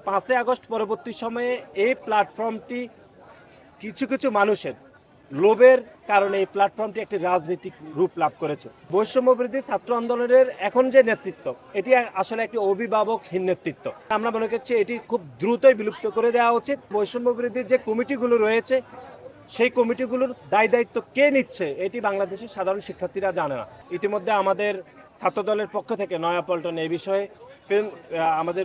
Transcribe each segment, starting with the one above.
5ই August পরবর্তী সময়ে এই প্ল্যাটফর্মটি কিছু কিছু মানুষের লোভের কারণে এই প্ল্যাটফর্মটি একটি রাজনৈতিক রূপ লাভ করেছে। বৈষম্যবিরোধী ছাত্র আন্দোলনের এখন যে নেতৃত্ব, এটি আসলে একটি অভিভাবকহীন নেতৃত্ব। আমরা মনে করছি এটি খুব দ্রুতই বিলুপ্ত করে দেওয়া উচিত। বৈষম্যবিরোধী যে কমিটিগুলো রয়েছে, সেই কমিটিগুলোর দায় দায়িত্ব কে নিচ্ছে এটি বাংলাদেশের সাধারণ শিক্ষার্থীরা জানে না। ইতিমধ্যে আমাদের ছাত্রদলের পক্ষ থেকে নয়াপল্টনে এই বিষয়ে আমাদের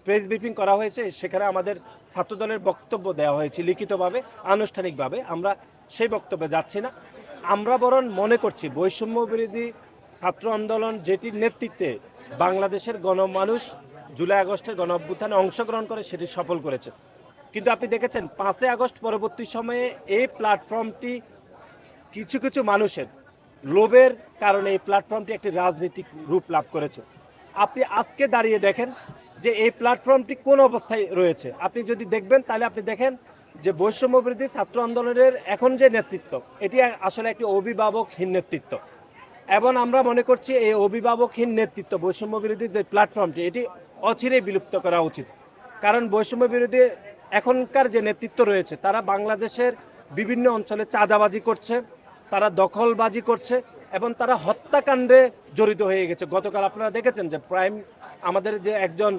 প্রেস ব্রিফিং করা হয়েছে। সেখানে আমাদের ছাত্রদলের বক্তব্য দেওয়া হয়েছে লিখিতভাবে, আনুষ্ঠানিকভাবে। আমরা সেই বক্তব্যে যাচ্ছি না। আমরা বরং মনে করছি বৈষম্য বিরোধী ছাত্র আন্দোলন যেটির নেতৃত্বে বাংলাদেশের গণমানুষ জুলাই আগস্টের গণ অভ্যুত্থানে অংশগ্রহণ করে সেটি সফল করেছে। কিন্তু আপনি দেখেছেন 5ই আগস্ট পরবর্তী সময়ে এই প্ল্যাটফর্মটি কিছু কিছু মানুষের লোভের কারণে এই প্ল্যাটফর্মটি একটি রাজনৈতিক রূপ লাভ করেছে। আপনি আজকে দাঁড়িয়ে দেখেন যে এই প্ল্যাটফর্মটি কোন অবস্থায় রয়েছে। আপনি যদি দেখবেন তাহলে আপনি দেখেন যে বৈষম্যবিরোধী ছাত্র আন্দোলনের এখন যে নেতৃত্ব, এটি আসলে একটি অভিভাবকহীন নেতৃত্ব। এবং আমরা মনে করছি এই অভিভাবকহীন নেতৃত্ব, বৈষম্যবিরোধী যে প্ল্যাটফর্মটি, এটি অচিরেই বিলুপ্ত করা উচিত। কারণ বৈষম্যবিরোধী এখনকার যে নেতৃত্ব রয়েছে, তারা বাংলাদেশের বিভিন্ন অঞ্চলে চাঁদাবাজি করছে, তারা দখলবাজি করছে এবং তারা হত্যাকাণ্ডে জড়িত হয়ে গেছে। গতকাল আপনারা দেখেছেন যে আমাদের যে একজন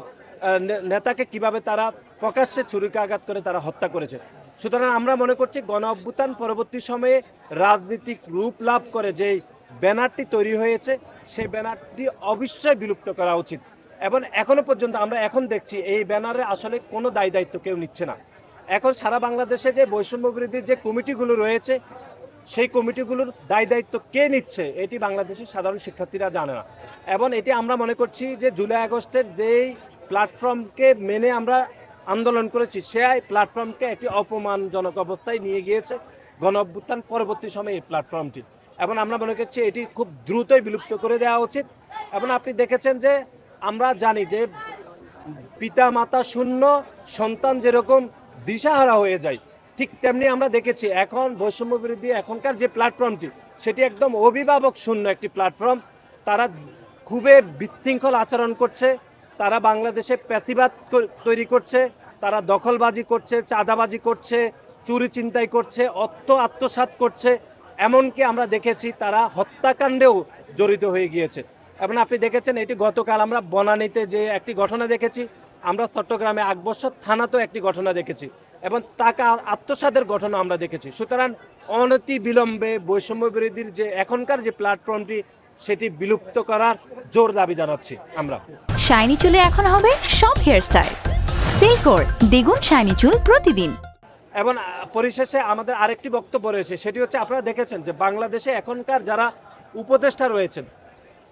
নেতাকে কিভাবে তারা প্রকাশ্যে ছুরিকাঘাত করে তারা হত্যা করেছে। সুতরাং আমরা মনে করছি গণ অভ্যুত্থান পরবর্তী সময়ে রাজনৈতিক রূপ লাভ করে যেই ব্যানারটি তৈরি হয়েছে, সেই ব্যানারটি অবশ্যই বিলুপ্ত করা উচিত। এবং এখনো পর্যন্ত আমরা এখন দেখছি এই ব্যানারে আসলে কোনো দায় দায়িত্ব কেউ নিচ্ছে না। এখন সারা বাংলাদেশে যে বৈষম্য বিরোধী যে কমিটিগুলো রয়েছে, সেই কমিটিগুলোর দায় দায়িত্ব কে নিচ্ছে এটি বাংলাদেশের সাধারণ শিক্ষার্থীরা জানে না। এবং এটি আমরা মনে করছি যে জুলাই আগস্টের যেই প্ল্যাটফর্মকে মেনে আমরা আন্দোলন করেছি, সেই প্ল্যাটফর্মকে একটি অপমানজনক অবস্থায় নিয়ে গিয়েছে গণ অভ্যুত্থান পরবর্তী সময়ে এই প্ল্যাটফর্মটি। এবং আমরা মনে করছি এটি খুব দ্রুতই বিলুপ্ত করে দেওয়া উচিত। এবং আপনি দেখেছেন যে আমরা জানি যে পিতা মাতা শূন্য সন্তান যেরকম দিশাহারা হয়ে যায়, ঠিক তেমনি আমরা দেখেছি এখন বৈষম্য বিরোধী এখনকার যে প্ল্যাটফর্মটি, সেটি একদম অভিভাবক শূন্য একটি প্ল্যাটফর্ম। তারা খুবই বিশৃঙ্খল আচরণ করছে, তারা বাংলাদেশে প্যাসিবাদ তৈরি করছে, তারা দখলবাজি করছে, চাঁদাবাজি করছে, চুরি ছিনতাই করছে, অর্থ আত্মসাৎ করছে। এমনকি আমরা দেখেছি তারা হত্যাকাণ্ডেও জড়িত হয়ে গিয়েছে। এবং আপনি দেখেছেন এটি গতকাল আমরা বনানীতে যে একটি ঘটনা দেখেছি, আমরা চট্টগ্রামে আকবর্ষদ থানাতেও একটি ঘটনা দেখেছি এবং টাকা আত্মসাতের ঘটনা আমরা দেখেছি। সুতরাং অনতি বিলম্বে বৈষম্য বিরোধীর যে এখনকার যে প্ল্যাটফর্মটি, সেটি বিলুপ্ত করার জোর দাবি জানাচ্ছি আমরা। শাইনি চুলে এখন হবে সব হেয়ারস্টাইল। সিল্কোর দ্বিগুণ শাইনি চুল প্রতিদিন। এবং পরিশেষে আমাদের আরেকটি বক্তব্য রয়েছে, সেটি হচ্ছে আপনারা দেখেছেন যে বাংলাদেশে এখনকার যারা উপদেষ্টা রয়েছেন,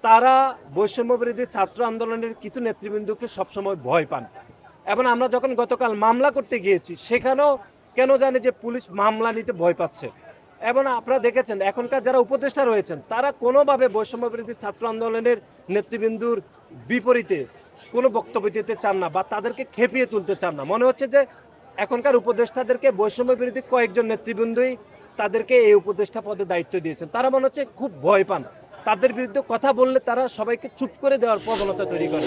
তারা বৈষম্য বিরোধী ছাত্র আন্দোলনের কিছু নেতৃবৃন্দকে সবসময় ভয় পান। এবং আমরা যখন গতকাল মামলা করতে গিয়েছি, সেখানেও কেন জানি যে পুলিশ মামলা নিতে ভয় পাচ্ছে। এবং আপনারা দেখেছেন এখনকার যারা উপদেষ্টা রয়েছেন, তারা কোনোভাবে বৈষম্য বিরোধী ছাত্র আন্দোলনের নেতৃবৃন্দুর বিপরীতে কোনো বক্তব্য দিতে চান না বা তাদেরকে খেপিয়ে তুলতে চান না। মনে হচ্ছে যে এখনকার উপদেষ্টাদেরকে বৈষম্য বিরোধী কয়েকজন নেতৃবৃন্দই তাদেরকে এই উপদেষ্টা পদে দায়িত্ব দিয়েছেন। তারা মনে হচ্ছে খুব ভয় পান, তাদের বিরুদ্ধে কথা বললে তারা সবাইকে চুপ করে দেওয়ার প্রবণতা তৈরি করে।